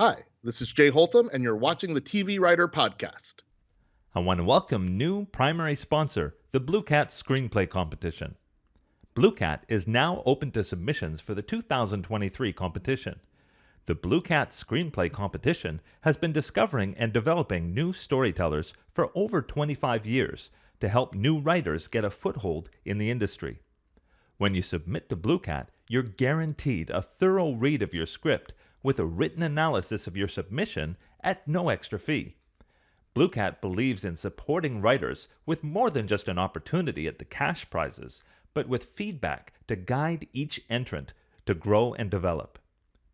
Hi, this is Jay Holtham, and you're watching the TV Writer Podcast. I want to welcome new primary sponsor, the Blue Cat Screenplay Competition. Blue Cat is now open to submissions for the 2023 competition. The Blue Cat Screenplay Competition has been discovering and developing new storytellers for over 25 years to help new writers get a foothold in the industry. When you submit to Blue Cat, you're guaranteed a thorough read of your script with a written analysis of your submission at no extra fee. Blue Cat believes in supporting writers with more than just an opportunity at the cash prizes, but with feedback to guide each entrant to grow and develop.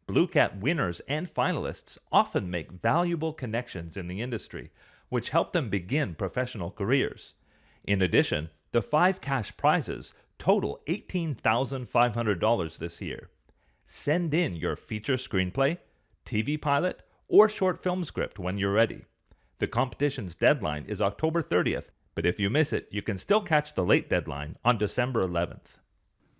Blue Cat winners and finalists often make valuable connections in the industry, which help them begin professional careers. In addition, the 5 cash prizes total $18,500 this year. Send in your feature screenplay, TV pilot, or short film script when you're ready. The competition's deadline is October 30th, but if you miss it, you can still catch the late deadline on December 11th.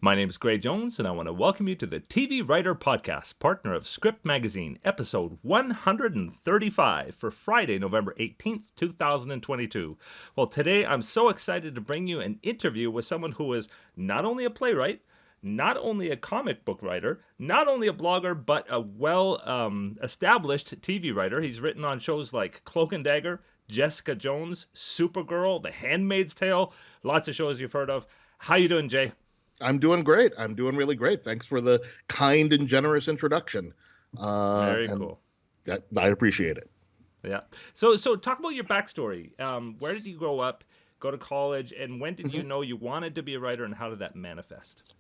My name is Gray Jones, and I want to welcome you to the TV Writer Podcast, partner of Script Magazine, episode 135 for Friday, November 18th, 2022. Well, today I'm so excited to bring you an interview with someone who is not only a playwright, not only a comic book writer, not only a blogger, but a well-established TV writer. He's written on shows like Cloak Dagger, Jessica Jones, Supergirl, The Handmaid's Tale, lots of shows you've heard of. How you doing, Jay? I'm doing great. I'm doing really great. Thanks for the kind and generous introduction. Very cool. I appreciate it. Yeah. So talk about your backstory. Where did you grow up, go to college, and when did you know you wanted to be a writer, and how did that manifest?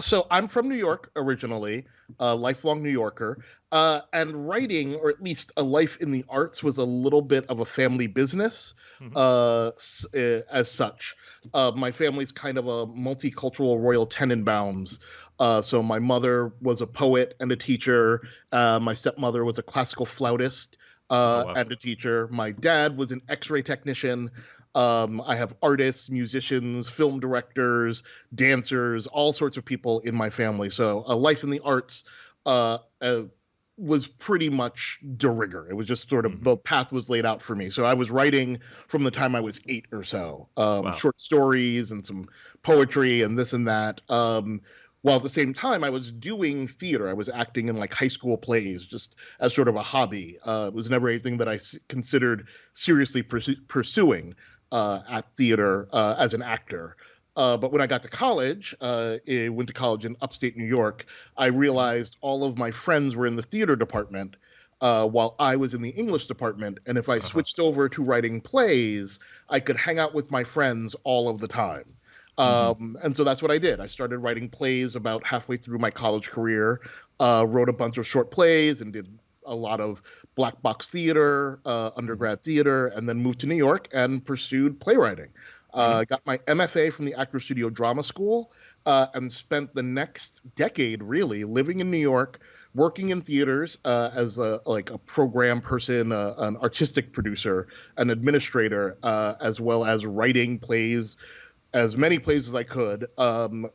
So I'm from New York originally, a lifelong New Yorker, and writing, or at least a life in the arts, was a little bit of a family business, as such. My family's kind of a multicultural Royal Tenenbaums. So my mother was a poet and a teacher. My stepmother was a classical flautist and a teacher. My dad was an X-ray technician. I have artists, musicians, film directors, dancers, all sorts of people in my family. So a life in the arts was pretty much de rigueur. It was just sort of the path was laid out for me. So I was writing from the time I was 8 or so, short stories and some poetry and this and that. While at the same time I was doing theater. I was acting in like high school plays just as sort of a hobby. It was never anything that I considered seriously pursuing at theater as an actor. But when I got to college, went to college in upstate New York, I realized all of my friends were in the theater department while I was in the English department. And if I switched over to writing plays, I could hang out with my friends all of the time. And so that's what I did. I started writing plays about halfway through my college career, wrote a bunch of short plays and did a lot of black box theater, undergrad theater, and then moved to New York and pursued playwriting. Got my MFA from the Actors Studio Drama School and spent the next decade really living in New York, working in theaters as a program person, an artistic producer, an administrator, as well as writing plays, as many plays as I could.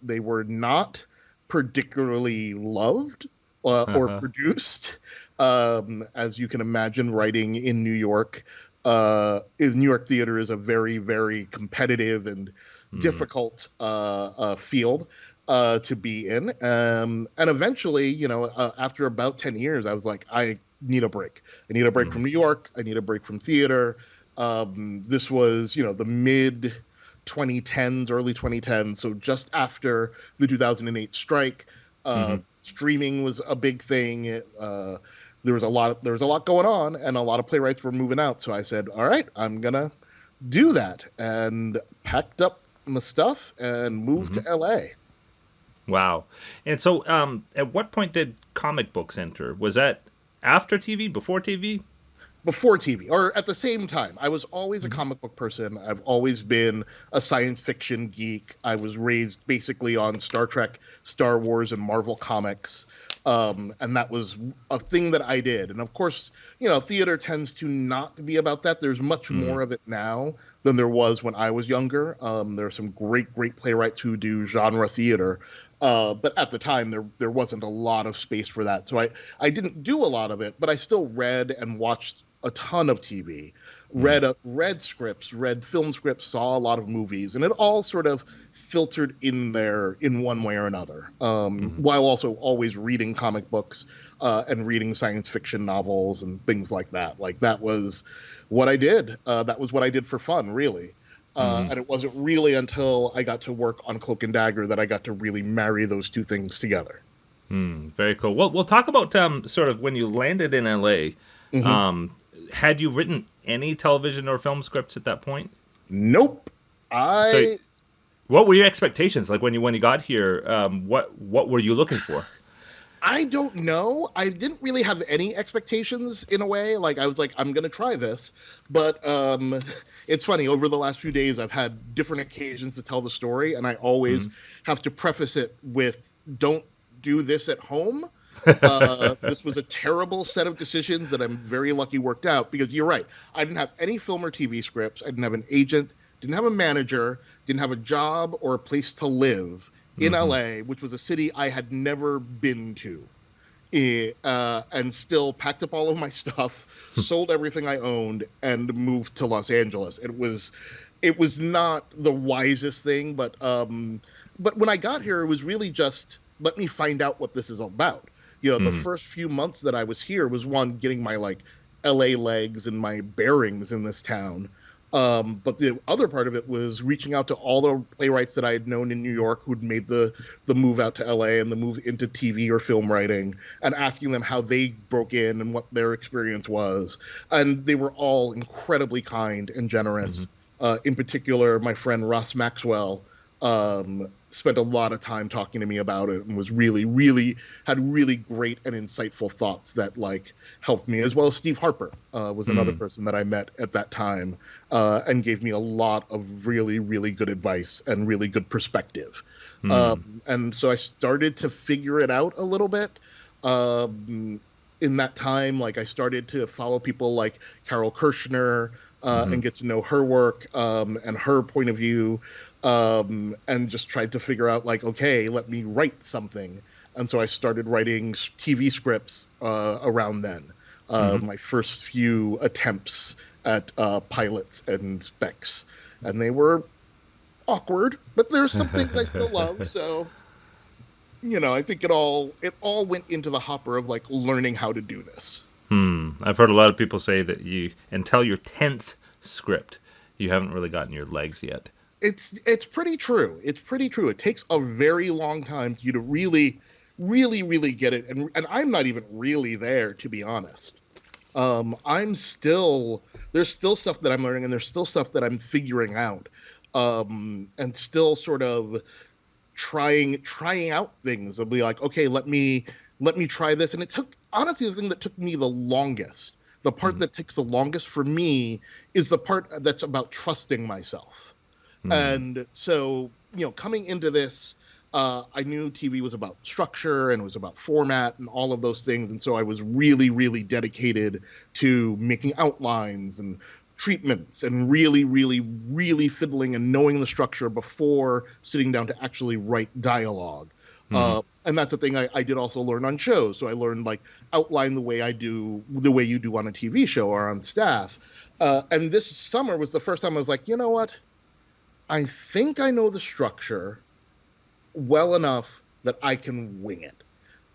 They were not particularly loved or produced. As you can imagine, writing in New York theater is a very, very competitive and difficult field to be in. And eventually, after about 10 years, I was like, I need a break. I need a break from New York. I need a break from theater. This was, the mid 2010s, early 2010s. So just after the 2008 strike, streaming was a big thing. There was a lot going on, and a lot of playwrights were moving out. So I said, all right, I'm going to do that, and packed up my stuff and moved to LA. Wow. And so at what point did comic books enter? Was that after TV, before TV? Before TV, or at the same time. I was always a comic book person. I've always been a science fiction geek. I was raised basically on Star Trek, Star Wars, and Marvel comics. And that was a thing that I did. And of course, theater tends to not be about that. There's much more of it now than there was when I was younger. There are some great playwrights who do genre theater. But at the time, there wasn't a lot of space for that. So I didn't do a lot of it, but I still read and watched a ton of TV, read scripts, read film scripts, saw a lot of movies, and it all sort of filtered in there in one way or another, while also always reading comic books and reading science fiction novels and things like that. Like, that was what I did. That was what I did for fun, really. And it wasn't really until I got to work on Cloak and Dagger that I got to really marry those two things together. Very cool. Well, we'll talk about sort of when you landed in LA. Had you written any television or film scripts at that point? Nope. So what were your expectations like when you got here? What were you looking for? I don't know. I didn't really have any expectations in a way. Like, I was like, I'm going to try this. But it's funny. Over the last few days, I've had different occasions to tell the story, and I always have to preface it with, don't do this at home. This was a terrible set of decisions that I'm very lucky worked out, because you're right. I didn't have any film or TV scripts. I didn't have an agent, didn't have a manager, didn't have a job or a place to live in LA, which was a city I had never been to, and still packed up all of my stuff, sold everything I owned, and moved to Los Angeles. It was not the wisest thing, but when I got here, it was really just, let me find out what this is about. The first few months that I was here was one, getting my like LA legs and my bearings in this town. But the other part of it was reaching out to all the playwrights that I had known in New York who'd made the move out to LA and the move into TV or film writing, and asking them how they broke in and what their experience was. And they were all incredibly kind and generous. In particular, my friend Ross Maxwell spent a lot of time talking to me about it and was had really great and insightful thoughts that like helped me, as well as Steve Harper was another person that I met at that time and gave me a lot of really, really good advice and really good perspective. And so I started to figure it out a little bit. In that time, like, I started to follow people like Carol Kirshner and get to know her work and her point of view. And just tried to figure out, like, okay, let me write something. And so I started writing TV scripts around then. My first few attempts at pilots and specs. And they were awkward, but there's some things I still love. So, I think it all went into the hopper of, like, learning how to do this. I've heard a lot of people say that until your 10th script, you haven't really gotten your legs yet. It's pretty true. It's pretty true. It takes a very long time for you to really, really, really get it. And I'm not even really there, to be honest. There's still stuff that I'm learning, and there's still stuff that I'm figuring out. And still sort of trying out things. I'll be like, okay, let me try this. And it took, honestly, the thing that took me the longest, the part that takes the longest for me, is the part that's about trusting myself. And so, coming into this, I knew TV was about structure and it was about format and all of those things. And so I was really, really dedicated to making outlines and treatments and really, really, really fiddling and knowing the structure before sitting down to actually write dialogue. And that's the thing I did also learn on shows. So I learned, like, outline the way you do on a TV show or on staff. And this summer was the first time I was like, you know what? I think I know the structure well enough that I can wing it.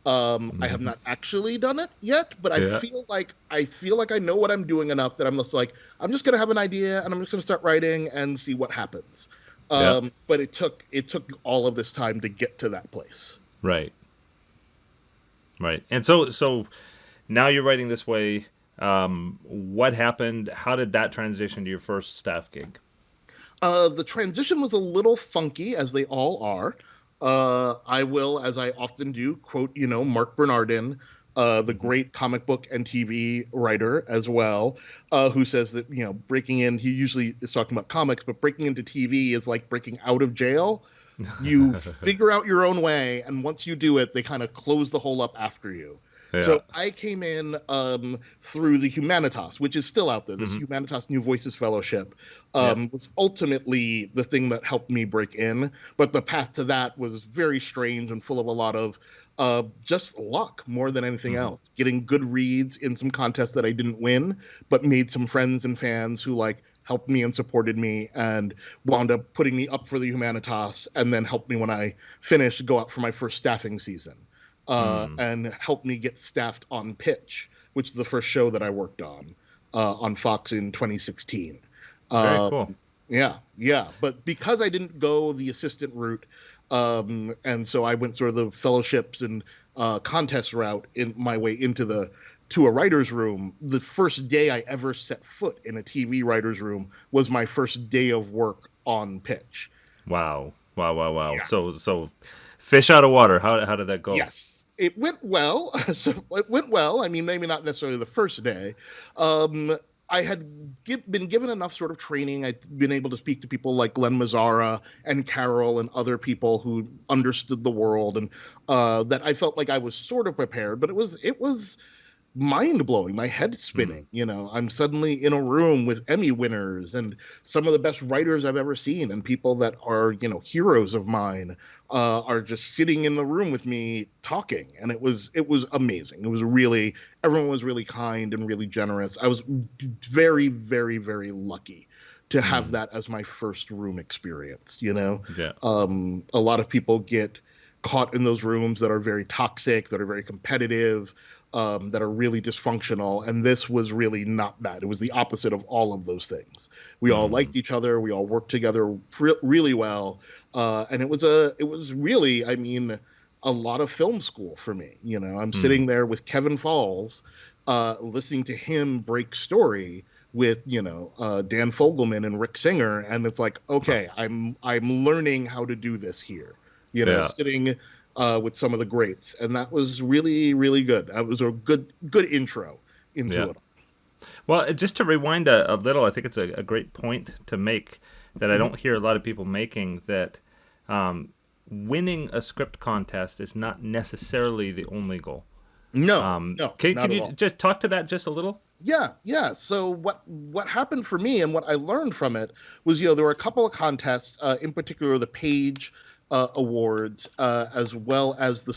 I have not actually done it yet, but I feel like I know what I'm doing enough that I'm just like, I'm just going to have an idea and I'm just going to start writing and see what happens. But it took all of this time to get to that place. Right. And so now you're writing this way. What happened? How did that transition to your first staff gig? The transition was a little funky, as they all are. I will, as I often do, quote, Mark Bernardin, the great comic book and TV writer as well, who says that, breaking in, he usually is talking about comics, but breaking into TV is like breaking out of jail. You figure out your own way, and once you do it, they kind of close the hole up after you. Yeah. So I came in through the Humanitas, which is still out there. This Mm-hmm. Humanitas New Voices Fellowship Yeah. was ultimately the thing that helped me break in. But the path to that was very strange and full of a lot of just luck more than anything Mm-hmm. else. Getting good reads in some contests that I didn't win, but made some friends and fans who like helped me and supported me and wound up putting me up for the Humanitas and then helped me when I finished go out for my first staffing season. Mm. And helped me get staffed on Pitch, which is the first show that I worked on Fox in 2016. Very Um, cool. yeah. But because I didn't go the assistant route, and so I went sort of the fellowships and contest route in my way to a writer's room. The first day I ever set foot in a TV writer's room was my first day of work on Pitch. Wow. Wow. Wow. Wow. Yeah. So fish out of water. How did that go? Yes, it went well. So it went well. I mean, maybe not necessarily the first day. I had been given enough sort of training. I'd been able to speak to people like Glenn Mazzara and Carol and other people who understood the world, and that I felt like I was sort of prepared. But it was mind blowing, my head spinning. I'm suddenly in a room with Emmy winners and some of the best writers I've ever seen, and people that are, heroes of mine are just sitting in the room with me talking. And it was amazing. It was really, everyone was really kind and really generous. I was very, very, very lucky to have that as my first room experience. Yeah. A lot of people get caught in those rooms that are very toxic, that are very competitive, that are really dysfunctional. And this was really not that. It was the opposite of all of those things. We all liked each other. We all worked together really well. And it was really, I mean, a lot of film school for me. I'm sitting there with Kevin Falls, listening to him break story with, Dan Fogelman and Rick Singer. And it's like, okay, I'm learning how to do this here, sitting with some of the greats, and that was really, really good. That was a good intro into it. Well, just to rewind a little, I think it's a great point to make that I don't hear a lot of people making, that winning a script contest is not necessarily the only goal. No, Can you just talk to that just a little? Yeah. So what happened for me and what I learned from it was, there were a couple of contests, in particular the Page Awards, as well as the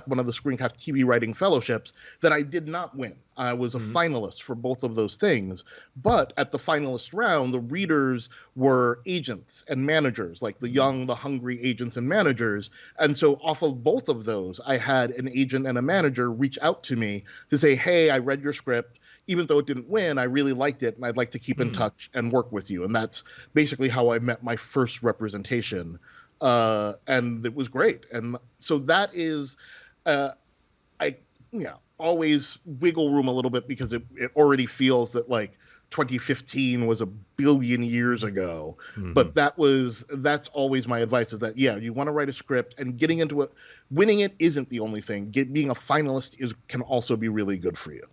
one of the Screencraft TV Writing Fellowships that I did not win. I was a finalist for both of those things. But at the finalist round, the readers were agents and managers, like the young, the hungry agents and managers. And so off of both of those, I had an agent and a manager reach out to me to say, hey, I read your script. Even though it didn't win, I really liked it, and I'd like to keep in touch and work with you. And that's basically how I met my first representation. And it was great. And so that is, always wiggle room a little bit, because it already feels that like 2015 was a billion years ago. But that's always my advice, is that, you want to write a script, and getting into it, winning it isn't the only thing. Being a finalist can also be really good for you.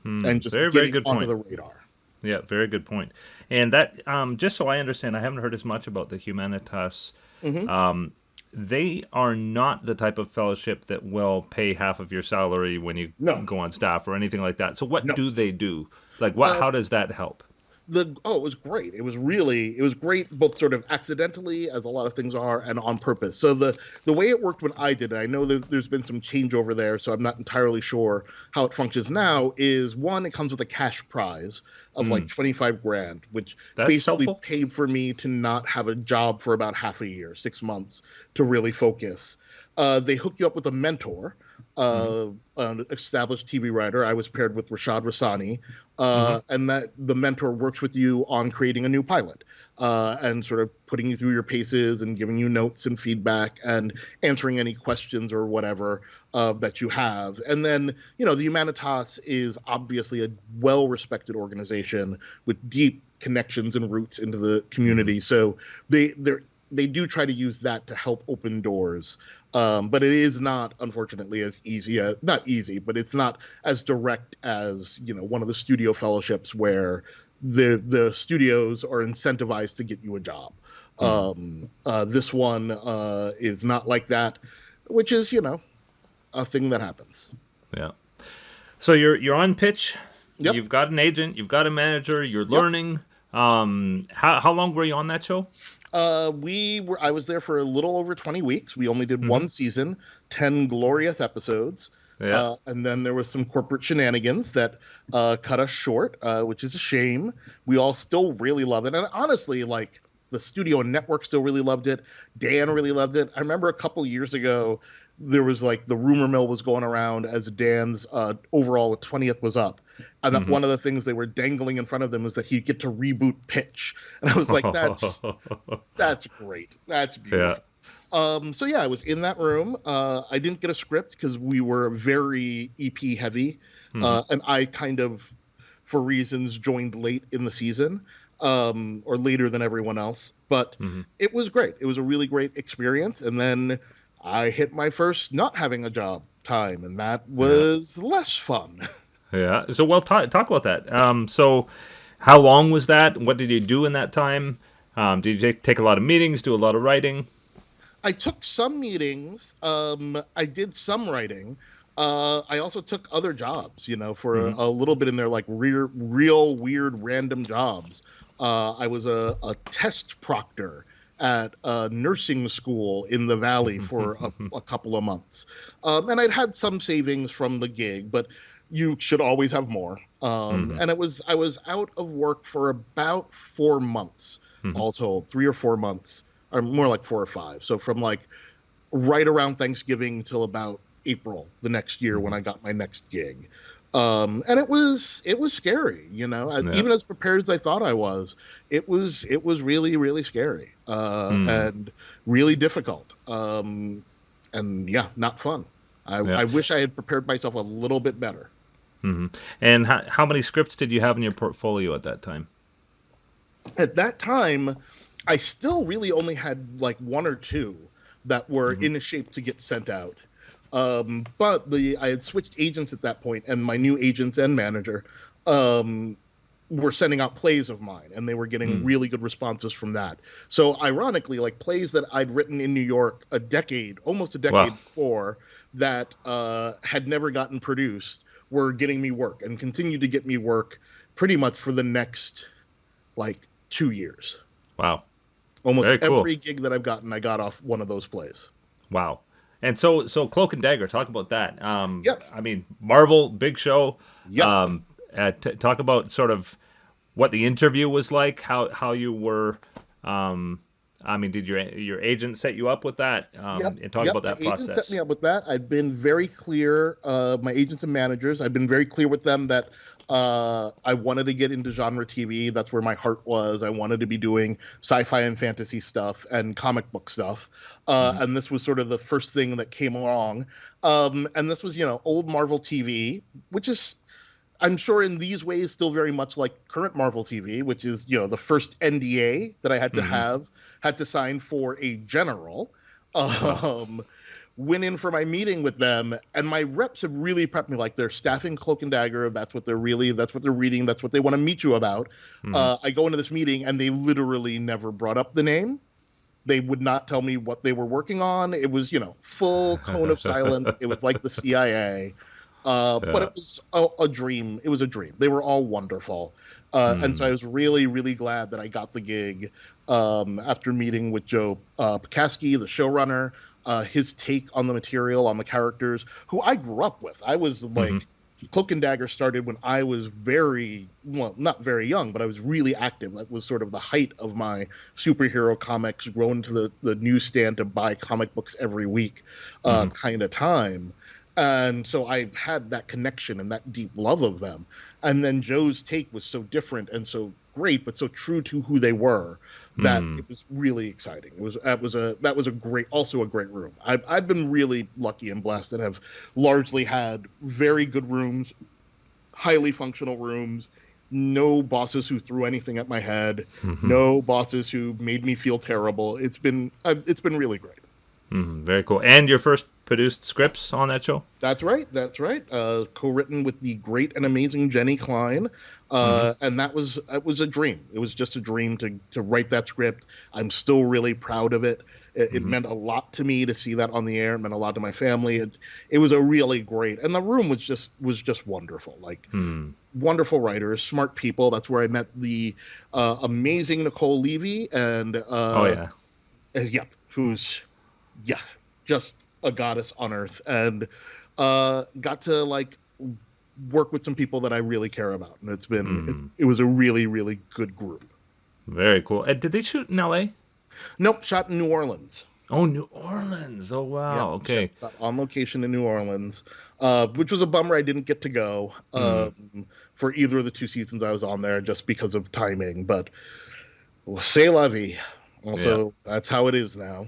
And just very good onto point. the radar. Yeah, very good point. And that, just so I understand, I haven't heard as much about the Humanitas. They are not the type of fellowship that will pay half of your salary when you go on staff or anything like that. So what do they do? Like, how does that help? It was great. It was great, both sort of accidentally, as a lot of things are, and on purpose. So the way it worked when I did it, I know that there's been some changeover there, so I'm not entirely sure how it functions now, is one, it comes with a cash prize of like 25 grand, which That's basically helpful. paid for me to not have a job for about half a year, 6 months, to really focus. They hook you up with a mentor, an established TV writer. I was paired with Rashad Rassani, and that the mentor works with you on creating a new pilot, and sort of putting you through your paces and giving you notes and feedback and answering any questions or whatever that you have. And then, the Humanitas is obviously a well-respected organization with deep connections and roots into the community. So they do try to use that to help open doors. But it is not, unfortunately, as easy. Not easy, but it's not as direct as, one of the studio fellowships where the studios are incentivized to get you a job. This one is not like that, which is, a thing that happens. Yeah. So you're on pitch. Yep. You've got an agent. You've got a manager. You're Yep. learning. How long were you on that show? I was there for a little over 20 weeks. We only did one season, 10 glorious episodes. Yeah. And then there was some corporate shenanigans that cut us short, which is a shame. We all still really love it. And honestly, like, the studio and network still really loved it. Dan really loved it. I remember a couple years ago, there was like the rumor mill was going around as Dan's overall 20th was up. And that one of the things they were dangling in front of them was that he'd get to reboot pitch. And I was like, that's great. That's beautiful. Yeah. So yeah, I was in that room. I didn't get a script because we were very EP heavy. And I kind of, for reasons, joined late in the season. Or later than everyone else. But it was great. It was a really great experience. And then I hit my first not having a job time, and that was less fun. Yeah. So, well, talk about that. So how long was that? What did you do in that time? Did you take a lot of meetings, do a lot of writing? I took some meetings. I did some writing. I also took other jobs, for a little bit in there, like real weird random jobs. I was a test proctor at a nursing school in the Valley for a couple of months. And I'd had some savings from the gig, but you should always have more. And I was out of work for about 4 months, all told, 3 or 4 months, or more like 4 or 5. So from like right around Thanksgiving till about April the next year when I got my next gig. And it was scary, even as prepared as I thought I was. It was really, really scary, and really difficult. And yeah, not fun. I wish I had prepared myself a little bit better. And how many scripts did you have in your portfolio at that time? At that time, I still really only had like 1 or 2 that were in shape to get sent out. But I had switched agents at that point, and my new agents and manager were sending out plays of mine, and they were getting really good responses from that. So ironically, like plays that I'd written in New York almost a decade before, that had never gotten produced, were getting me work and continued to get me work pretty much for the next like 2 years. Wow. Almost every gig that I've gotten, I got off one of those plays. Wow. And so Cloak and Dagger, talk about that. I mean, Marvel, big show. Yep. Talk about sort of what the interview was like, how you were. Did your agent set you up with that? And talk about that process. My agent set me up with that. I'd been very clear. My agents and managers, I've been very clear with them that I wanted to get into genre TV. That's where my heart was. I wanted to be doing sci-fi and fantasy stuff and comic book stuff. And this was sort of the first thing that came along. And this was, old Marvel TV, which is, I'm sure in these ways, still very much like current Marvel TV, which is, the first NDA that I had to sign for a general. Went in for my meeting with them, and my reps have really prepped me, like they're staffing Cloak and Dagger. That's what they're reading. That's what they want to meet you about. I go into this meeting, and they literally never brought up the name. They would not tell me what they were working on. It was, full cone of silence. It was like the CIA. But it was a dream. It was a dream. They were all wonderful. And so I was really, really glad that I got the gig after meeting with Joe Pekaski, the showrunner, his take on the material, on the characters, who I grew up with. I was like, Cloak and Dagger started when I was not very young, but I was really active. That was sort of the height of my superhero comics, going to the newsstand to buy comic books every week kind of time. And so I had that connection and that deep love of them. And then Joe's take was so different and so great, but so true to who they were, that it was really exciting. That was a great room. I've been really lucky and blessed and have largely had very good rooms, highly functional rooms, no bosses who threw anything at my head, no bosses who made me feel terrible. It's been really great. Very cool. And your first produced scripts on that show? That's right. That's right. Co-written with the great and amazing Jenny Klein, and it was a dream. It was just a dream to write that script. I'm still really proud of it. It meant a lot to me to see that on the air. It meant a lot to my family. It was a really great, and the room was just wonderful. Like wonderful writers, smart people. That's where I met the amazing Nicole Levy, and who's just a goddess on earth, and got to like work with some people that I really care about, and it was a really, really good group. Very cool. Did they shoot in LA? Nope, shot in New Orleans. Oh, New Orleans. Oh, wow. Yeah, okay. Shot on location in New Orleans, which was a bummer. I didn't get to go for either of the 2 seasons I was on there just because of timing, but c'est la vie. Also, that's how it is now.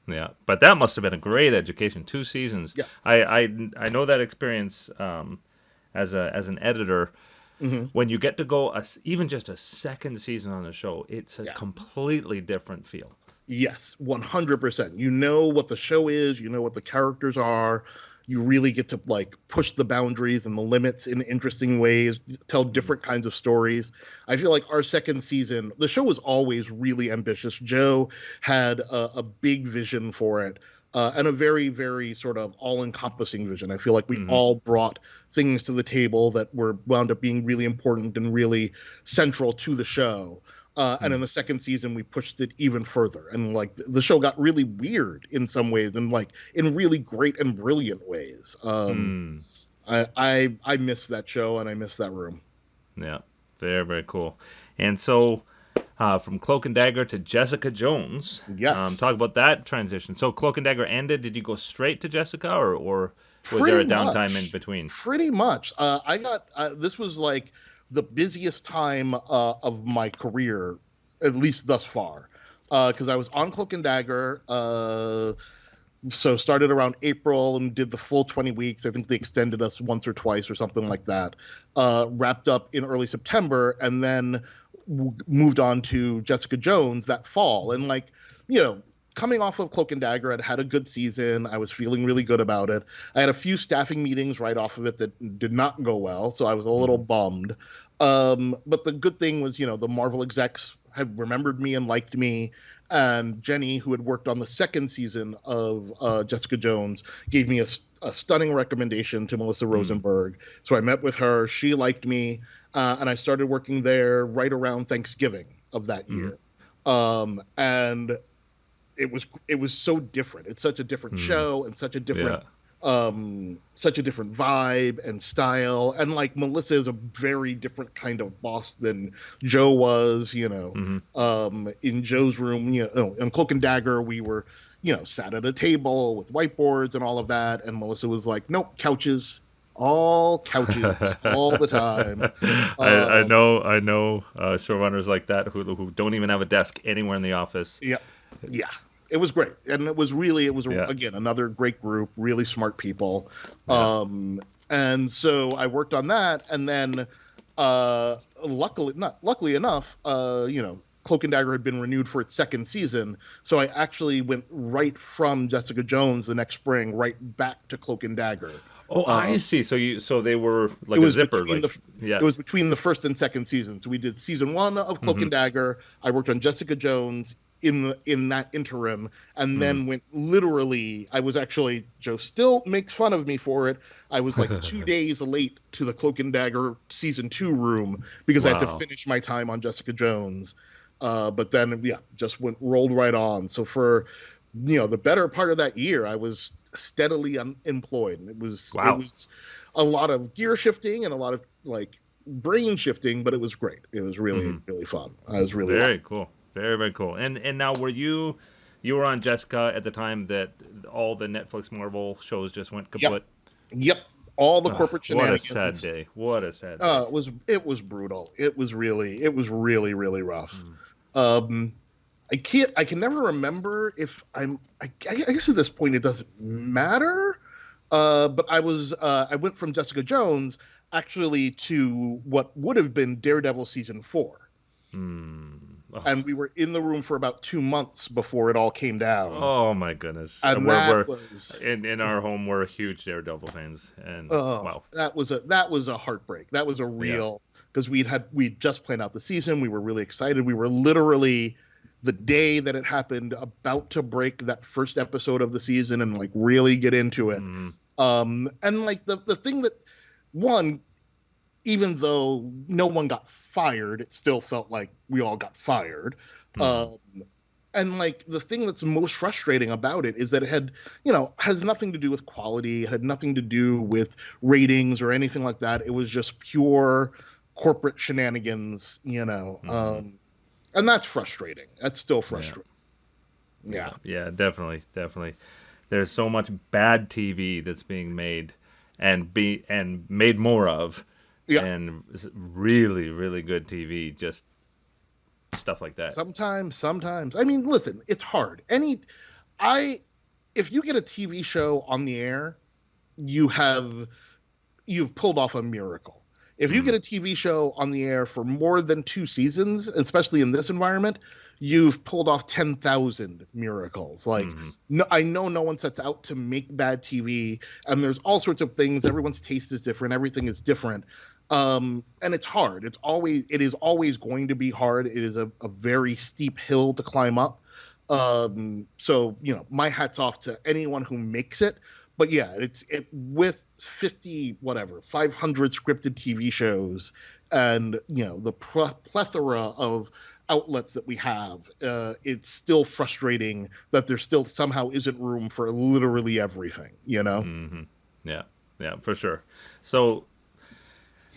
Yeah, but that must have been a great education. 2 seasons. Yeah. I know that experience as an editor. When you get to go even just a second season on a show, it's a completely different feel. Yes, 100%. You know what the show is. You know what the characters are. You really get to like push the boundaries and the limits in interesting ways, tell different kinds of stories. I feel like our second season, the show was always really ambitious. Joe had a big vision for it. And a very, very sort of all-encompassing vision. I feel like we all brought things to the table that wound up being really important and really central to the show. And in the second season, we pushed it even further. And like the show got really weird in some ways, and like in really great and brilliant ways. I miss that show, and I miss that room. Yeah, very, very cool. And so from Cloak and Dagger to Jessica Jones. Yes. Talk about that transition. So Cloak and Dagger ended. Did you go straight to Jessica, or was there a downtime in between? Pretty much. I got this was like the busiest time of my career, at least thus far, because I was on Cloak and Dagger. So started around April and did the full 20 weeks. I think they extended us once or twice or something like that. Wrapped up in early September, and then moved on to Jessica Jones that fall. And like, coming off of Cloak and Dagger, I'd had a good season. I was feeling really good about it. I had a few staffing meetings right off of it that did not go well, so I was a little bummed. But the good thing was, the Marvel execs had remembered me and liked me. And Jenny, who had worked on the second season of Jessica Jones, gave me a stunning recommendation to Melissa Rosenberg. So I met with her. She liked me. And I started working there right around Thanksgiving of that year. And it was so different. It's such a different show and such a different vibe and style. And like Melissa is a very different kind of boss than Joe was, in Joe's room, in Cloak and Dagger, we were, sat at a table with whiteboards and all of that. And Melissa was like, nope, couches. All couches, all the time. I know showrunners like that who don't even have a desk anywhere in the office. Yeah. It was great, and it was again another great group, really smart people. And so I worked on that, and then luckily enough, Cloak and Dagger had been renewed for its second season, so I actually went right from Jessica Jones the next spring right back to Cloak and Dagger. Oh, I see. So they were like a zipper. It was between the first and second season. So we did season 1 of Cloak and Dagger. I worked on Jessica Jones in that interim, and then went literally. I was actually, Joe still makes fun of me for it. I was like 2 days late to the Cloak and Dagger season 2 room because I had to finish my time on Jessica Jones. But then just rolled right on. So for the better part of that year, I was steadily unemployed. It was a lot of gear shifting and a lot of like brain shifting, but it was great. It was really really fun. I was really very cool, very very cool. And now you were on Jessica at the time that all the Netflix Marvel shows just went kaput? Yep. All the corporate shenanigans. What a sad day. What a sad day. It was brutal. It was really really rough. I can never remember if I guess at this point it doesn't matter. But I went from Jessica Jones actually to what would have been Daredevil season 4. and we were in the room for about 2 months before it all came down. Oh my goodness! And We're that was in our home. We're huge Daredevil fans, and wow, that was a heartbreak. That was a real, because we'd just planned out the season. We were really excited. We were literally, the day that it happened, about to break that first episode of the season and like really get into it. And like the thing that, one, even though no one got fired, it still felt like we all got fired. And like the thing that's most frustrating about it is that it had, has nothing to do with quality. It had nothing to do with ratings or anything like that. It was just pure corporate shenanigans, and that's frustrating. That's still frustrating. Yeah, definitely. There's so much bad TV that's being made and made more of. Yeah. And really, really good TV, just stuff like that. Sometimes. I mean, listen, it's hard. If you get a TV show on the air, you've pulled off a miracle. If you get a TV show on the air for more than 2 seasons, especially in this environment, you've pulled off 10,000 miracles. Like, no, I know no one sets out to make bad TV, and there's all sorts of things. Everyone's taste is different. Everything is different. And it's hard. It is always going to be hard. It is a very steep hill to climb up. So, my hat's off to anyone who makes it. But yeah, with 500 scripted TV shows and, the plethora of outlets that we have, it's still frustrating that there still somehow isn't room for literally everything, Yeah, for sure. So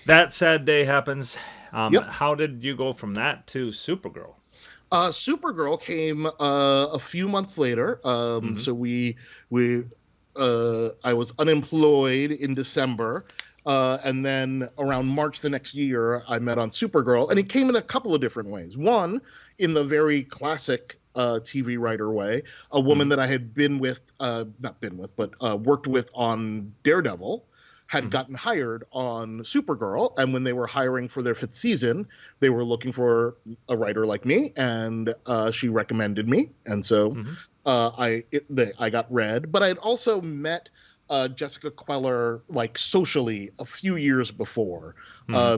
that sad day happens. How did you go from that to Supergirl? Supergirl came a few months later. So I was unemployed in December, and then around March the next year, I met on Supergirl, and it came in a couple of different ways. One, in the very classic TV writer way, a woman that I had worked with on Daredevil, had gotten hired on Supergirl, and when they were hiring for their 5th season, they were looking for a writer like me, and she recommended me, and so I got read. But I had also met Jessica Queller like socially a few years before.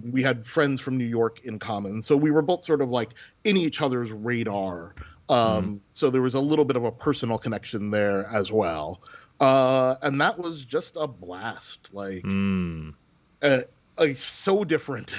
We had friends from New York in common, so we were both sort of like in each other's radar. So there was a little bit of a personal connection there as well. And that was just a blast, like so different,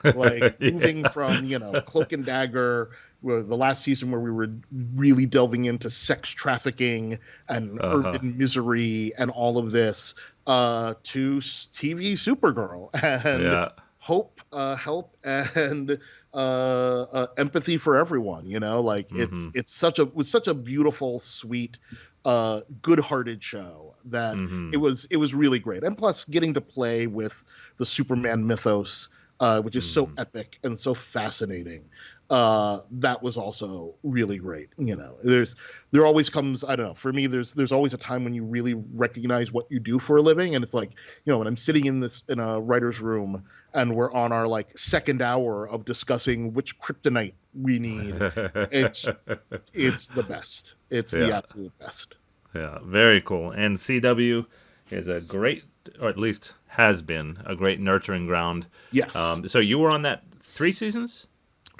like moving from, Cloak and Dagger, the last season where we were really delving into sex trafficking and urban misery and all of this, to TV Supergirl and hope, help, and empathy for everyone. Like it was such a beautiful, sweet, good-hearted show that it was really great. And plus getting to play with the Superman mythos, which is so epic and so fascinating, that was also really great. There always comes, I don't know, for me, there's always a time when you really recognize what you do for a living, and it's like, when I'm sitting in a writer's room and we're on our like 2nd hour of discussing which kryptonite we need, it's the best. It's the absolute best. Yeah, very cool. And CW is a great, or at least has been a great nurturing ground. Yes. So you were on that 3 seasons?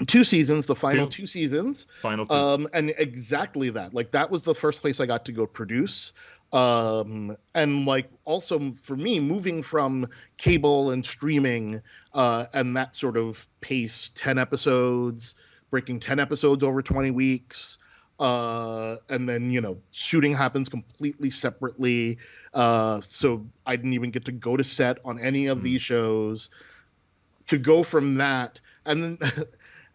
2 seasons, the final 2 seasons. Final 2. And exactly that. Like, that was the first place I got to go produce. And like, also for me, moving from cable and streaming, and that sort of pace, 10 episodes, breaking 10 episodes over 20 weeks, and then, shooting happens completely separately. So I didn't even get to go to set on any of these shows. To go from that, and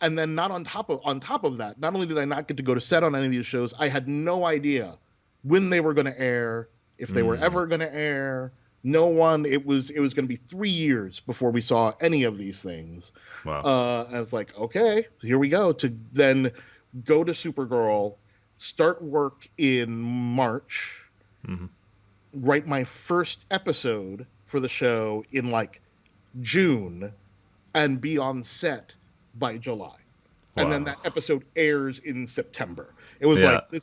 then not on top of that, not only did I not get to go to set on any of these shows, I had no idea when they were going to air, if they were ever going to air. No one. It was going to be 3 years before we saw any of these things. Wow. I was like, okay, here we go. To then go to Supergirl, start work in March, write my first episode for the show in like June, and be on set by July. and then Wow. that episode airs in September. It was Yeah. like,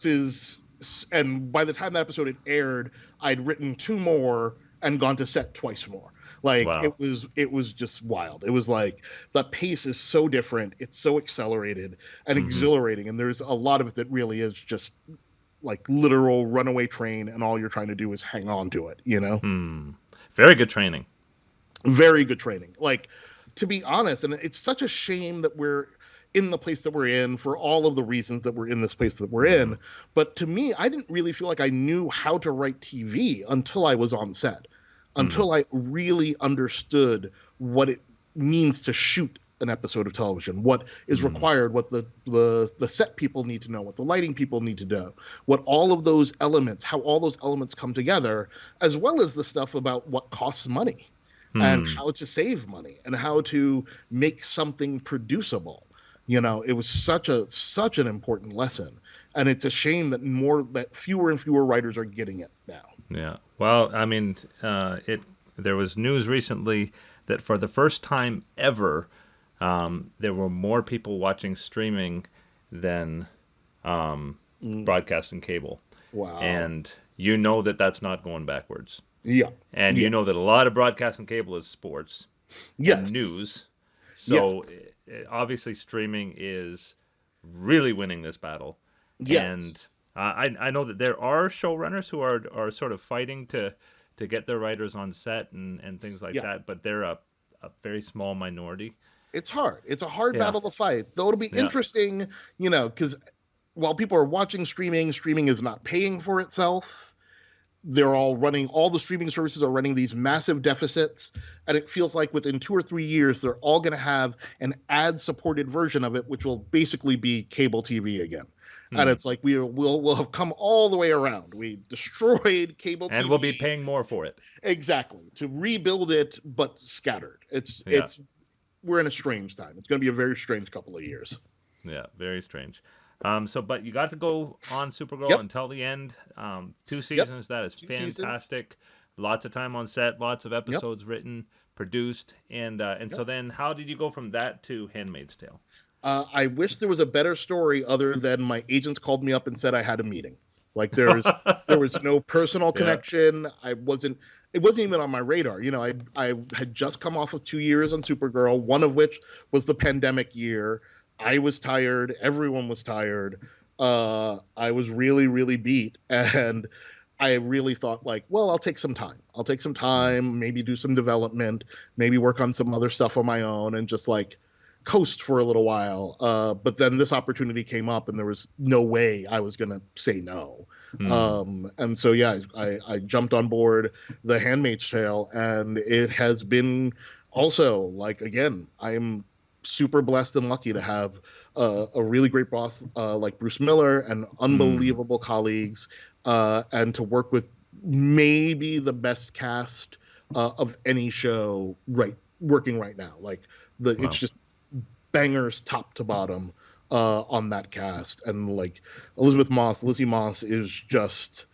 and by the time that episode had aired, I'd written 2 more and gone to set twice more. Like Wow. it was just wild. It was like the pace is so different. It's so accelerated and exhilarating, and there's a lot of it that really is just like literal runaway train, and all you're trying to do is hang on to it. Very good training. Very good training. Like, to be honest, and it's such a shame that we're in the place that we're in for all of the reasons that we're in this place that we're in. But to me, I didn't really feel like I knew how to write TV until I was on set, until I really understood what it means to shoot an episode of television, what is required, what the set people need to know, what the lighting people need to know, what all of those elements, how all those elements come together, as well as the stuff about what costs money and how to save money and how to make something producible. It was such an important lesson, and it's a shame that fewer and fewer writers are getting it now. Yeah. Well, I mean, there was news recently that for the first time ever, there were more people watching streaming than broadcast and cable. Wow. And you know that that's not going backwards. Yeah. And you know that a lot of broadcast and cable is sports and news. So obviously streaming is really winning this battle. Yes. And I know that there are showrunners who are sort of fighting to get their writers on set and things like that, but they're a very small minority. It's hard. It's a hard battle to fight. Though it'll be interesting, because while people are watching streaming is not paying for itself. All the streaming services are running these massive deficits, and it feels like within 2 or 3 years, they're all going to have an ad-supported version of it, which will basically be cable TV again. And it's like we'll have come all the way around. We destroyed cable TV. And we'll be paying more for it. Exactly. To rebuild it, but scattered. We're in a strange time. It's going to be a very strange couple of years. Yeah, very strange. But you got to go on Supergirl until the end. 2 seasons. That is fantastic. Seasons. Lots of time on set. Lots of episodes written, produced, and so then how did you go from that to Handmaid's Tale? I wish there was a better story other than my agents called me up and said I had a meeting. Like there was no personal connection. It wasn't even on my radar. I had just come off of 2 years on Supergirl, one of which was the pandemic year. I was tired. Everyone was tired. I was really, really beat. And I really thought I'll take some time, maybe do some development, maybe work on some other stuff on my own and just coast for a little while. But then this opportunity came up and there was no way I was going to say no. And so, I jumped on board The Handmaid's Tale, and it has been also again, I'm super blessed and lucky to have a really great boss like Bruce Miller and unbelievable colleagues, and to work with maybe the best cast of any show working right now. It's just bangers top to bottom on that cast, and Lizzie Moss is just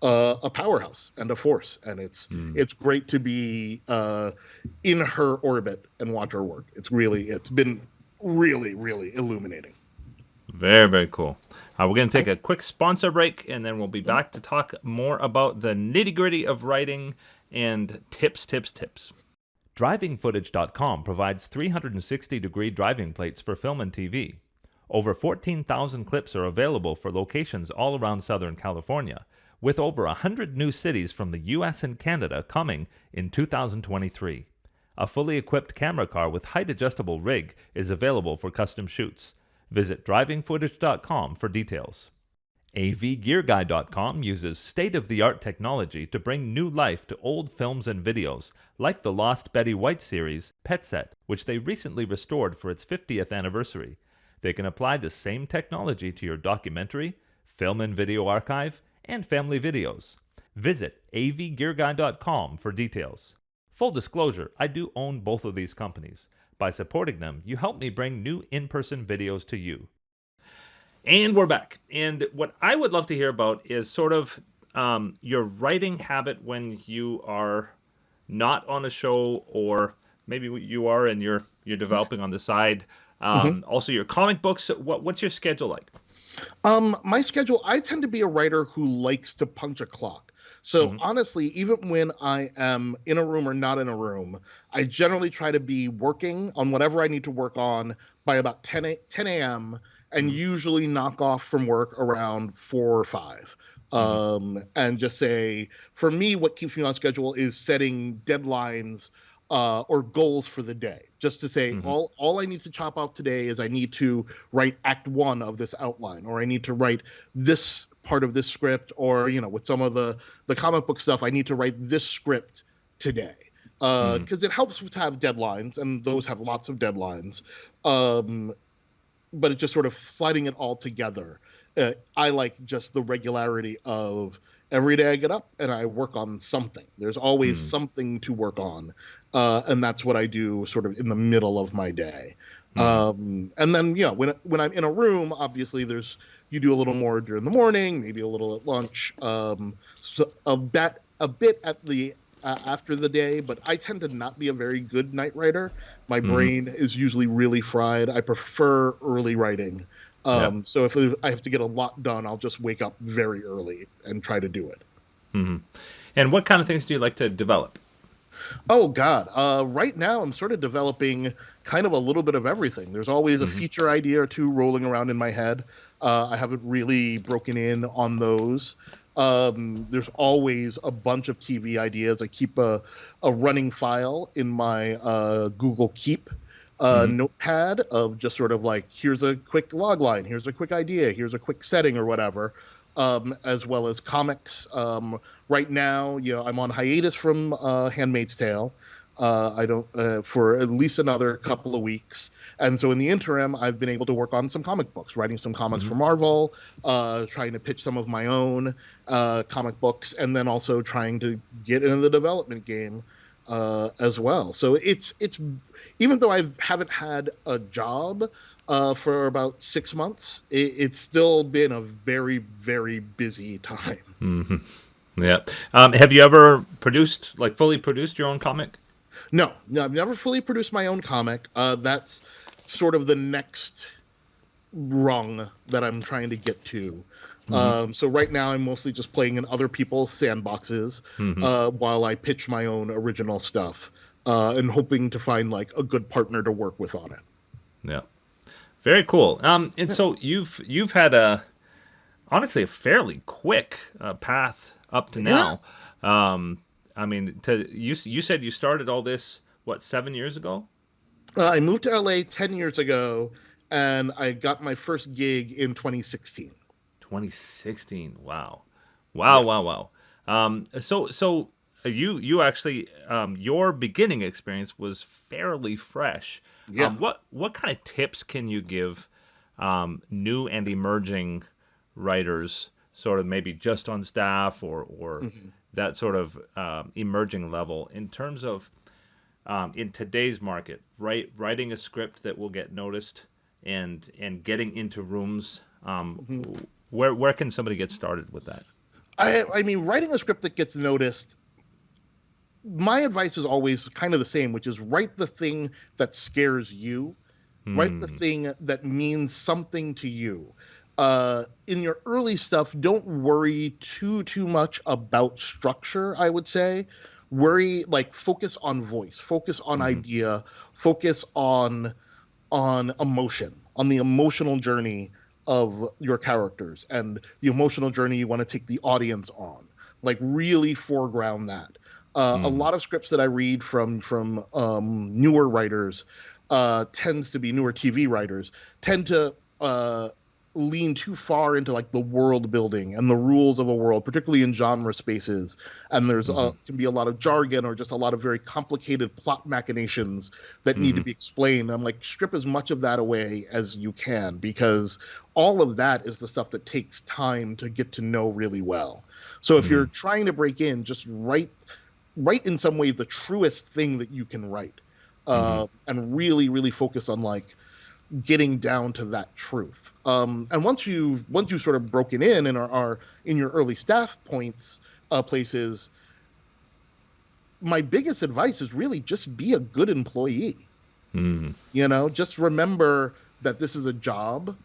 a powerhouse and a force, and it's great to be in her orbit and watch her work. It's been really, really illuminating. Very, very cool. We're going to take a quick sponsor break, and then we'll be back to talk more about the nitty-gritty of writing and tips. DrivingFootage.com provides 360-degree driving plates for film and TV. Over 14,000 clips are available for locations all around Southern California, with over 100 new cities from the U.S. and Canada coming in 2023. A fully equipped camera car with height-adjustable rig is available for custom shoots. Visit DrivingFootage.com for details. AVGearGuy.com uses state-of-the-art technology to bring new life to old films and videos, like the Lost Betty White series, Pet Set, which they recently restored for its 50th anniversary. They can apply the same technology to your documentary, film and video archive, and family videos. Visit avgearguy.com for details. Full disclosure, I do own both of these companies. By supporting them, you help me bring new in-person videos to you. And we're back. And what I would love to hear about is sort of your writing habit when you are not on a show, or maybe you are and you're developing on the side. Also your comic books. What's your schedule like? My schedule, I tend to be a writer who likes to punch a clock. So honestly, even when I am in a room or not in a room, I generally try to be working on whatever I need to work on by about 10 a.m. and usually knock off from work around 4 or 5. And just say, for me, what keeps me on schedule is setting deadlines or goals for the day. Just to say, all I need to chop off today is I need to write Act 1 of this outline, or I need to write this part of this script, or, with some of the comic book stuff, I need to write this script today. Because it helps to have deadlines, and those have lots of deadlines. But it's just sort of sliding it all together. I like just the regularity of every day I get up and I work on something. There's always something to work on. And that's what I do sort of in the middle of my day. And then, when I'm in a room, obviously you do a little more during the morning, maybe a little at lunch, so a bit at the after the day, but I tend to not be a very good night writer. My brain is usually really fried. I prefer early writing. So if I have to get a lot done, I'll just wake up very early and try to do it. And what kind of things do you like to develop? Oh, God. Right now, I'm sort of developing kind of a little bit of everything. There's always a feature idea or two rolling around in my head. I haven't really broken in on those. There's always a bunch of TV ideas. I keep a running file in my Google Keep notepad of just sort of like, here's a quick log line, here's a quick idea, here's a quick setting or whatever, as well as comics. Right now, I'm on hiatus from Handmaid's Tale. I don't for at least another couple of weeks. And so in the interim, I've been able to work on some comic books, writing some comics for Marvel, trying to pitch some of my own comic books, and then also trying to get into the development game as well. So it's even though I haven't had a job for about 6 months, it's still been a very, very busy time. Yeah. Have you ever fully produced your own comic? No, I've never fully produced my own comic. That's sort of the next rung that I'm trying to get to. So right now I'm mostly just playing in other people's sandboxes while I pitch my own original stuff and hoping to find like a good partner to work with on it. Yeah. Very cool. And so you've had honestly a fairly quick path up to now. I mean, you said you started all this, 7 years ago? I moved to LA 10 years ago, and I got my first gig in 2016. 2016. Wow. Wow. So you actually, your beginning experience was fairly fresh. Yeah. What kind of tips can you give new and emerging writers, sort of maybe just on staff or that sort of emerging level, in terms of in today's market, writing a script that will get noticed and getting into rooms? Where can somebody get started with that? I mean, writing a script that gets noticed, my advice is always kind of the same, which is write the thing that scares you. Write the thing that means something to you. In your early stuff, don't worry too much about structure, I would say. Focus on voice, focus on idea, focus on emotion, on the emotional journey of your characters and the emotional journey you want to take the audience on. Like, really foreground that. A lot of scripts that I read from newer writers, tends to be newer TV writers, tend to lean too far into like the world building and the rules of a world, particularly in genre spaces. And there's can be a lot of jargon or just a lot of very complicated plot machinations that need to be explained. I'm like, strip as much of that away as you can, because all of that is the stuff that takes time to get to know really well. So if you're trying to break in, just write in some way the truest thing that you can write, and really, really focus on like getting down to that truth. And once you sort of broken in and are in your early staff places, my biggest advice is really just be a good employee. Mm. Just remember that this is a job,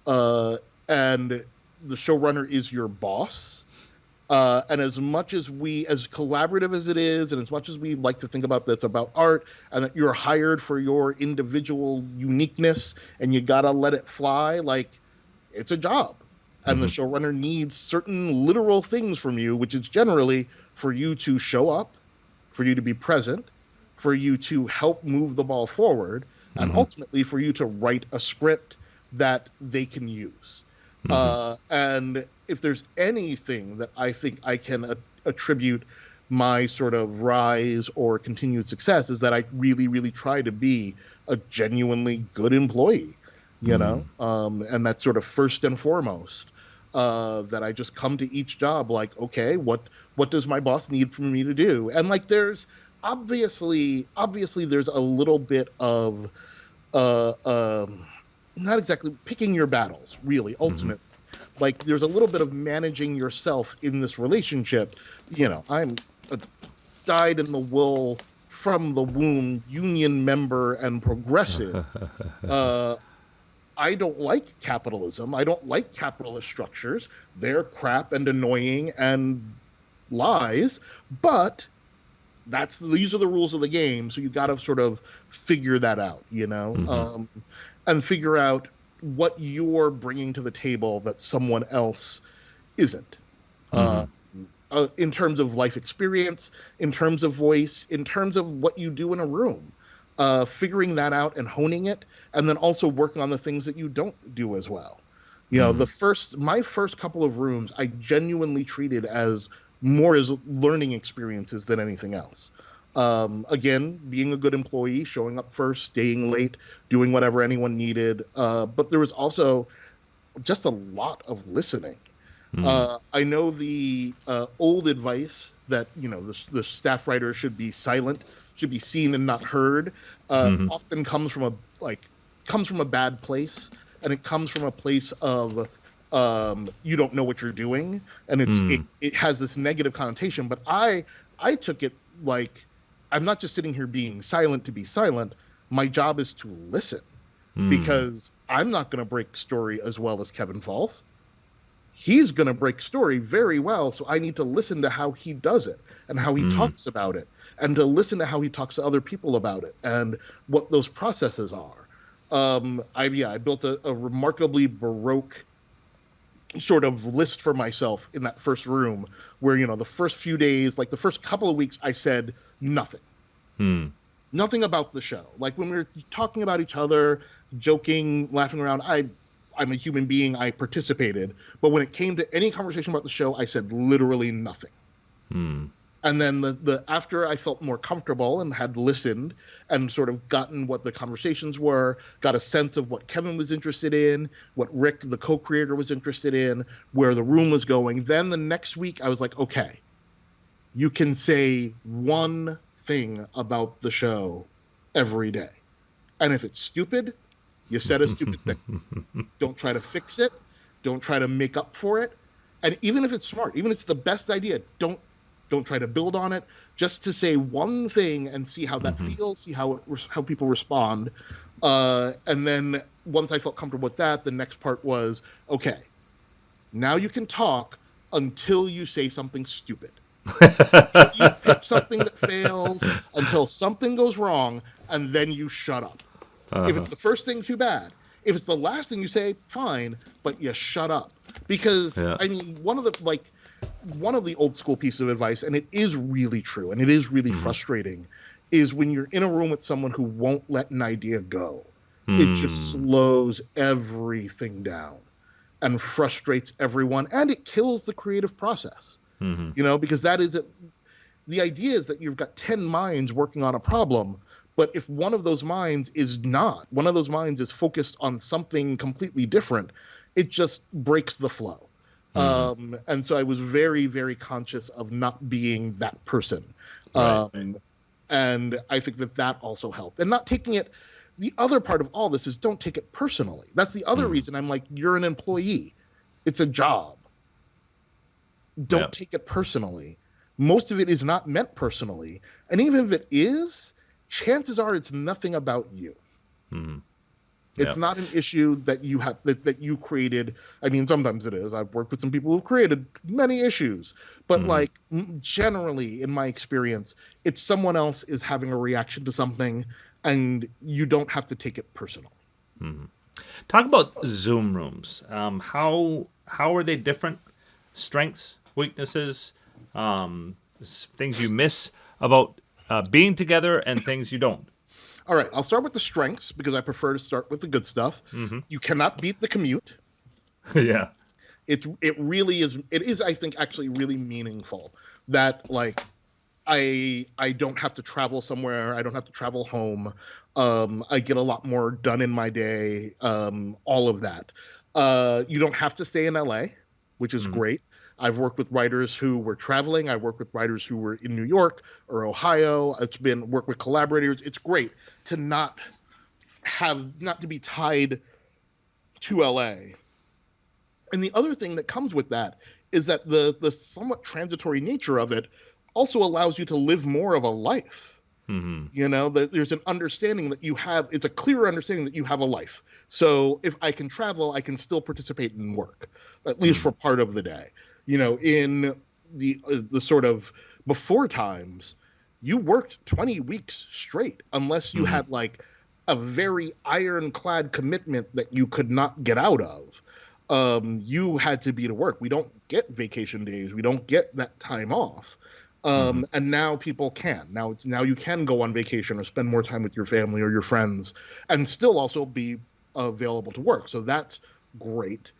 and the showrunner is your boss. And as much as as collaborative as it is, and as much as we like to think about that's about art, and that you're hired for your individual uniqueness, and you gotta let it fly, like, it's a job. And the showrunner needs certain literal things from you, which is generally for you to show up, for you to be present, for you to help move the ball forward, and ultimately for you to write a script that they can use. And if there's anything that I think I can attribute my sort of rise or continued success, is that I really, really try to be a genuinely good employee, and that's sort of first and foremost. That I just come to each job like, okay, what does my boss need from me to do? And like, there's obviously there's a little bit of not exactly picking your battles, really, ultimately. Like, there's a little bit of managing yourself in this relationship. I'm a dyed in the wool, from the womb union member and progressive. I don't like capitalism. I don't like capitalist structures. They're crap and annoying and lies. But these are the rules of the game. So you got to sort of figure that out, and figure out what you're bringing to the table that someone else isn't. In terms of life experience, in terms of voice, in terms of what you do in a room. Figuring that out and honing it, and then also working on the things that you don't do as well. My first couple of rooms, I genuinely treated as more as learning experiences than anything else. Again, being a good employee, showing up first, staying late, doing whatever anyone needed. But there was also just a lot of listening. I know the old advice that, the staff writer should be silent, should be seen and not heard, often comes from a bad place, and it comes from a place of you don't know what you're doing, and it has this negative connotation. But I took it like, I'm not just sitting here being silent to be silent. My job is to listen, because I'm not going to break story as well as Kevin Falls. He's going to break story very well, so I need to listen to how he does it and how he talks about it, and to listen to how he talks to other people about it and what those processes are. I built a remarkably Baroque sort of list for myself in that first room where, the first few days, like the first couple of weeks, I said nothing. Nothing about the show. Like, when we were talking about each other, joking, laughing around, I'm a human being, I participated. But when it came to any conversation about the show, I said literally nothing. And then the after I felt more comfortable and had listened and sort of gotten what the conversations were, got a sense of what Kevin was interested in, what Rick, the co-creator, was interested in, where the room was going. Then the next week I was like, okay, you can say one thing about the show every day. And if it's stupid, you said a stupid thing. Don't try to fix it. Don't try to make up for it. And even if it's smart, even if it's the best idea, don't try to build on it. Just to say one thing and see how that feels, see how people respond. And then once I felt comfortable with that, the next part was, okay, now you can talk until you say something stupid. Until you pick something that fails, until something goes wrong, and then you shut up. If it's the first thing, too bad. If it's the last thing you say, fine, but you shut up. Because, I mean, one of the old school pieces of advice, and it is really true, and it is really frustrating, is when you're in a room with someone who won't let an idea go, it just slows everything down and frustrates everyone, and it kills the creative process. Because that is it. The idea is that you've got 10 minds working on a problem, but if one of those minds is focused on something completely different, it just breaks the flow. And so I was very, very conscious of not being that person. And I think that also helped. And not taking it, the other part of all this is don't take it personally. That's the other reason I'm like, you're an employee. It's a job. Don't take it personally. Most of it is not meant personally. And even if it is, chances are it's nothing about you. Mm-hmm. It's not an issue that you have that you created. I mean, sometimes it is. I've worked with some people who've created many issues, but like generally, in my experience, it's someone else is having a reaction to something, and you don't have to take it personal. Mm-hmm. Talk about Zoom rooms. How are they different? Strengths, weaknesses, things you miss about being together, and things you don't. All right, I'll start with the strengths because I prefer to start with the good stuff. Mm-hmm. You cannot beat the commute. Yeah. It really is. It is, I think, actually really meaningful that like I don't have to travel somewhere. I don't have to travel home. I get a lot more done in my day. All of that. You don't have to stay in LA, which is great. I've worked with writers who were traveling. I worked with writers who were in New York or Ohio. It's been work with collaborators. It's great to not to be tied to LA. And the other thing that comes with that is that the somewhat transitory nature of it also allows you to live more of a life. Mm-hmm. You know, there's an understanding that you have. It's a clearer understanding that you have a life. So if I can travel, I can still participate in work, at least for part of the day. You know, in the sort of before times, you worked 20 weeks straight unless you had like a very ironclad commitment that you could not get out of. You had to be to work. We don't get vacation days. We don't get that time off. And now people can. Now you can go on vacation or spend more time with your family or your friends and still also be available to work. So that's great.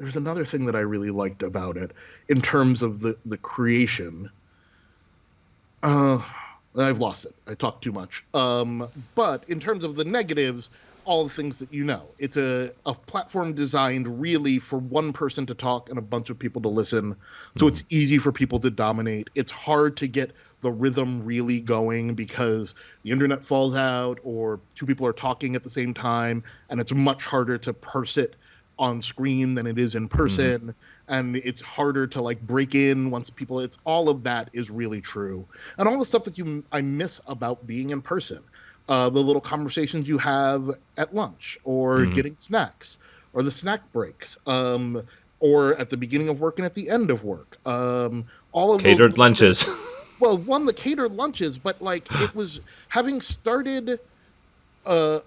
There's another thing that I really liked about it in terms of the creation. I've lost it. I talked too much. But in terms of the negatives, all the things that you know. It's a platform designed really for one person to talk and a bunch of people to listen. So it's easy for people to dominate. It's hard to get the rhythm really going because the internet falls out or two people are talking at the same time, and it's much harder to parse it on screen than it is in person. And it's harder to like break in once people, it's all of that is really true. And all the stuff that I miss about being in person. The little conversations you have at lunch or getting snacks or the snack breaks or at the beginning of work and at the end of work. All of catered those lunches. Well, the catered lunches, but like it was having started I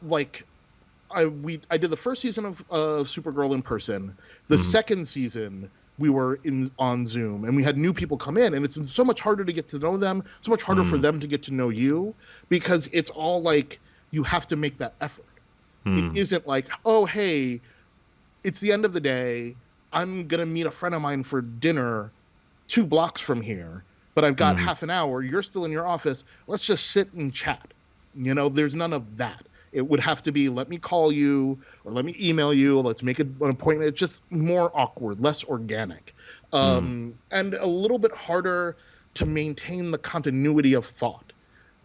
did the first season of Supergirl in person. The second season we were on Zoom, and we had new people come in, and it's so much harder to get to know them, so much harder for them to get to know you, because it's all like you have to make that effort. It isn't like, oh, hey, it's the end of the day. I'm going to meet a friend of mine for dinner 2 blocks from here, but I've got half an hour. You're still in your office. Let's just sit and chat. You know, there's none of that. It would have to be, let me call you or let me email you. Let's make an appointment. It's just more awkward, less organic, and a little bit harder to maintain the continuity of thought,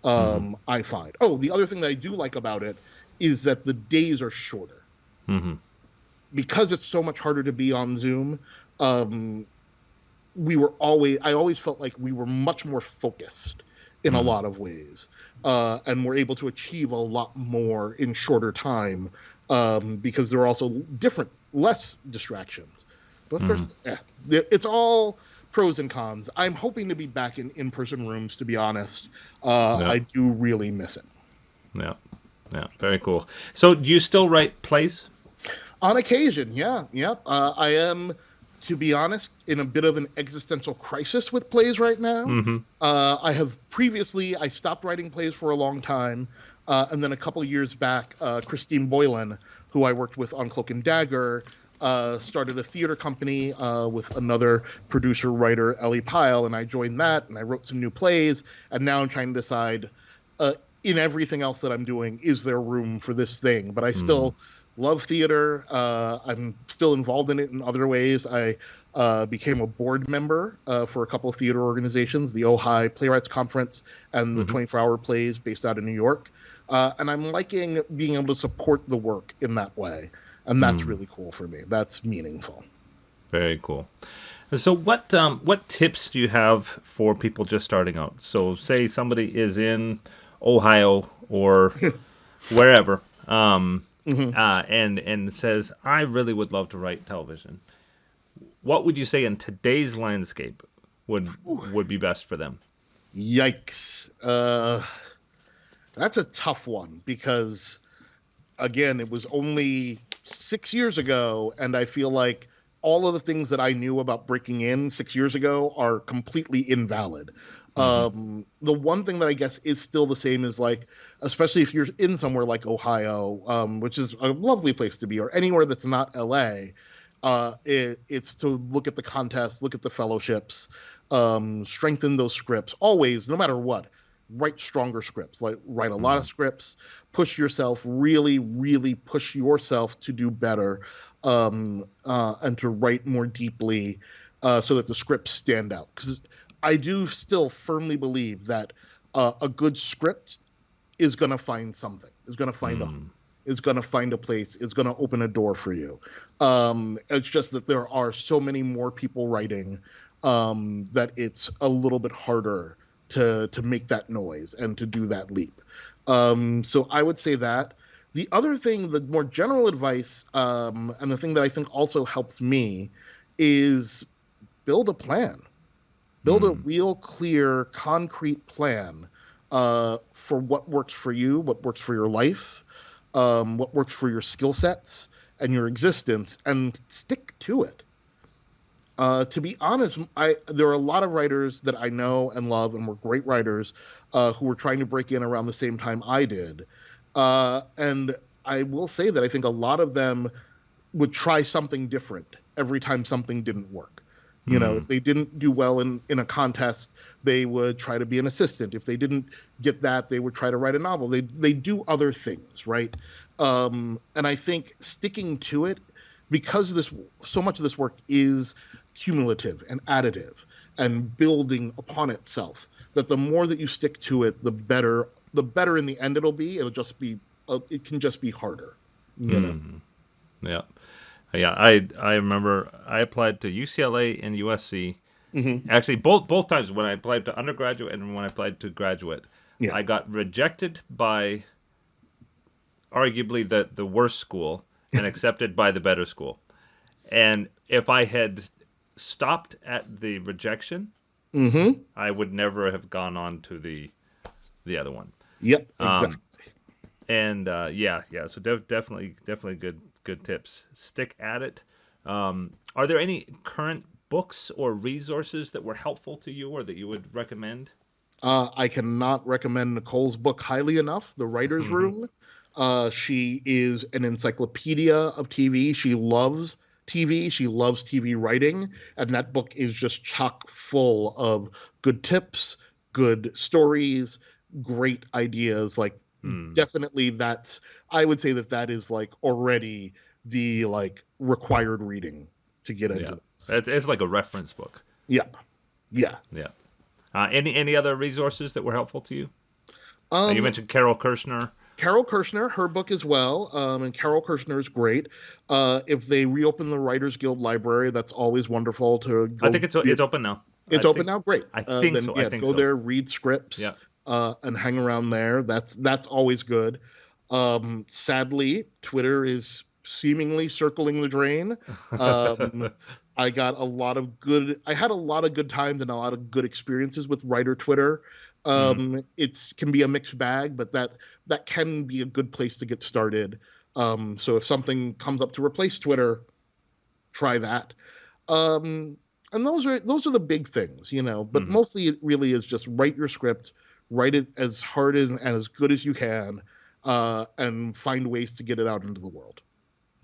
I find. Oh, the other thing that I do like about it is that the days are shorter. Because it's so much harder to be on Zoom, I always felt like we were much more focused in a lot of ways. And we're able to achieve a lot more in shorter time because there are also less distractions. But of course, it's all pros and cons. I'm hoping to be back in in-person rooms, to be honest. I do really miss it. Yeah, very cool. So do you still write plays? On occasion, yeah. I am, to be honest, in a bit of an existential crisis with plays right now. I stopped writing plays for a long time. And then a couple of years back, Christine Boylan, who I worked with on Cloak and Dagger, started a theater company with another producer, writer, Ellie Pyle, and I joined that, and I wrote some new plays. And now I'm trying to decide, in everything else that I'm doing, is there room for this thing? But I still love theater. I'm still involved in it in other ways. I became a board member for a couple of theater organizations, the Ojai Playwrights Conference and the 24-Hour Plays based out of New York. And I'm liking being able to support the work in that way. And that's really cool for me. That's meaningful. Very cool. So what tips do you have for people just starting out? So say somebody is in Ohio or wherever, Mhm. and says, I really would love to write television. What would you say in today's landscape would be best for them? Yikes. That's a tough one because, again, it was only 6 years ago, and I feel like all of the things that I knew about breaking in 6 years ago are completely invalid. Hmm. The one thing that I guess is still the same is like, especially if you're in somewhere like Ohio, which is a lovely place to be, or anywhere that's not LA, it's to look at the contests, look at the fellowships, strengthen those scripts always, no matter what. Write stronger scripts, like write a lot of Hmm. scripts, push yourself, really, really push yourself to do better, and to write more deeply, so that the scripts stand out. Because I do still firmly believe that a good script is going to find something, is going to find a home, Mm. is going to find a place, is going to open a door for you. It's just that there are so many more people writing, that it's a little bit harder to make that noise and to do that leap. So I would say that. The other thing, the more general advice, and the thing that I think also helps me, is build a plan. Build a Mm. real, clear, concrete plan, for what works for you, what works for your life, what works for your skill sets and your existence, and stick to it. To be honest, there are a lot of writers that I know and love and were great writers, who were trying to break in around the same time I did. And I will say that I think a lot of them would try something different every time something didn't work. If Mm. they didn't do well in a contest, they would try to be an assistant. If they didn't get that, they would try to write a novel. They do other things, right? And I think sticking to it, because this so much of this work is cumulative and additive and building upon itself, that the more that you stick to it, the better. The better in the end it'll be. It can just be harder, you know. Mm. Yeah. Yeah, I remember I applied to UCLA and USC. Hmm. Actually, both times when I applied to undergraduate and when I applied to graduate, Yeah. I got rejected by arguably the worst school and accepted by the better school. And if I had stopped at the rejection, Hmm. I would never have gone on to the other one. Yep. Um, Exactly. and yeah. So definitely good tips. Stick at it. Are there any current books or resources that were helpful to you or that you would recommend? I cannot recommend Nicole's book highly enough, The Writer's Hmm. Room. She is an encyclopedia of TV. She loves TV. She loves TV writing. And that book is just chock full of good tips, good stories, great ideas. Like, Hmm. definitely I would say that is like already the like required reading to get Yeah, into this. it's like a reference book. Yeah. Yeah. Yeah. Any other resources that were helpful to you? You Um, mentioned Carol Kirshner. Carol Kirshner, her book as well, and Carol Kirshner is great. If they reopen the Writers Guild Library, that's always wonderful to I go. think it's open now. It's open now, great. I think Then so. I yeah, think go so. there, read scripts, Yeah. and hang around there. That's always good. Sadly, Twitter is seemingly circling the drain. Um, I had a lot of good times and a lot of good experiences with writer Twitter. Hmm. It can be a mixed bag, but that can be a good place to get started. So if something comes up to replace Twitter, try that. Um, and those are the big things, you know. But Hmm. mostly, it really is just write your script, write it as hard and as good as you can, and find ways to get it out into the world.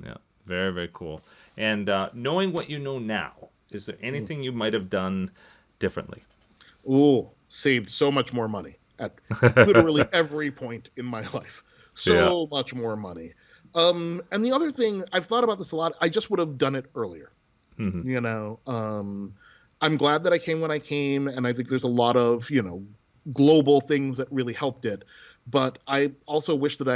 Yeah. Very cool. And knowing what you know now, is there anything you might have done differently? Ooh, saved so much more money at literally every point in my life. Yeah. So much more money. And the other thing, I've thought about this a lot. I just would have done it earlier. Hmm. You know, I'm glad that I came when I came, and I think there's a lot of, global things that really helped it. But I also wish that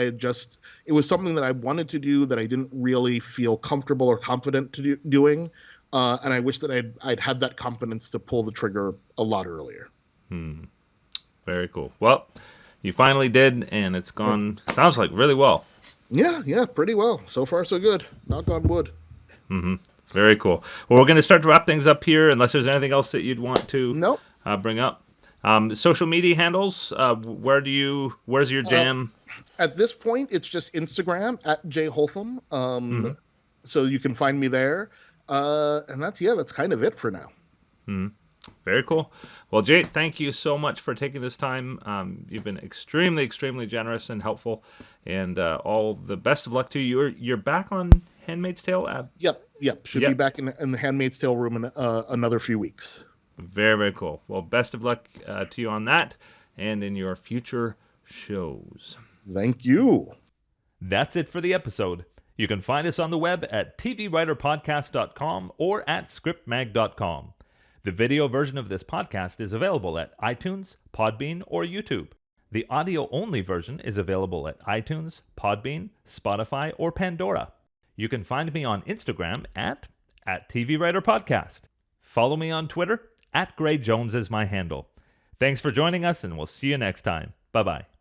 it was something that I wanted to do that I didn't really feel comfortable or confident doing. and I wish that I'd had that confidence to pull the trigger a lot earlier. Very cool. Well, you finally did, and it's gone, sounds like, really well. Yeah, pretty well. So far, so good. Knock on wood. Very cool. Well, we're going to start to wrap things up here, unless there's anything else that you'd want to bring up. Social media handles, where's your jam? At this point, it's just Instagram at @jholtham. So you can find me there. And that's kind of it for now. Very cool. Well, Jay, thank you so much for taking this time. You've been extremely, extremely generous and helpful, and all the best of luck to you. You're back on Handmaid's Tale? Yep. Should be back in the Handmaid's Tale room in another few weeks. Very, very cool. Well, best of luck to you on that and in your future shows. Thank you. That's it for the episode. You can find us on the web at tvwriterpodcast.com or at scriptmag.com. The video version of this podcast is available at iTunes, Podbean, or YouTube. The audio-only version is available at iTunes, Podbean, Spotify, or Pandora. You can find me on Instagram at tvwriterpodcast. Follow me on Twitter, @GrayJones is my handle. Thanks for joining us, and we'll see you next time. Bye-bye.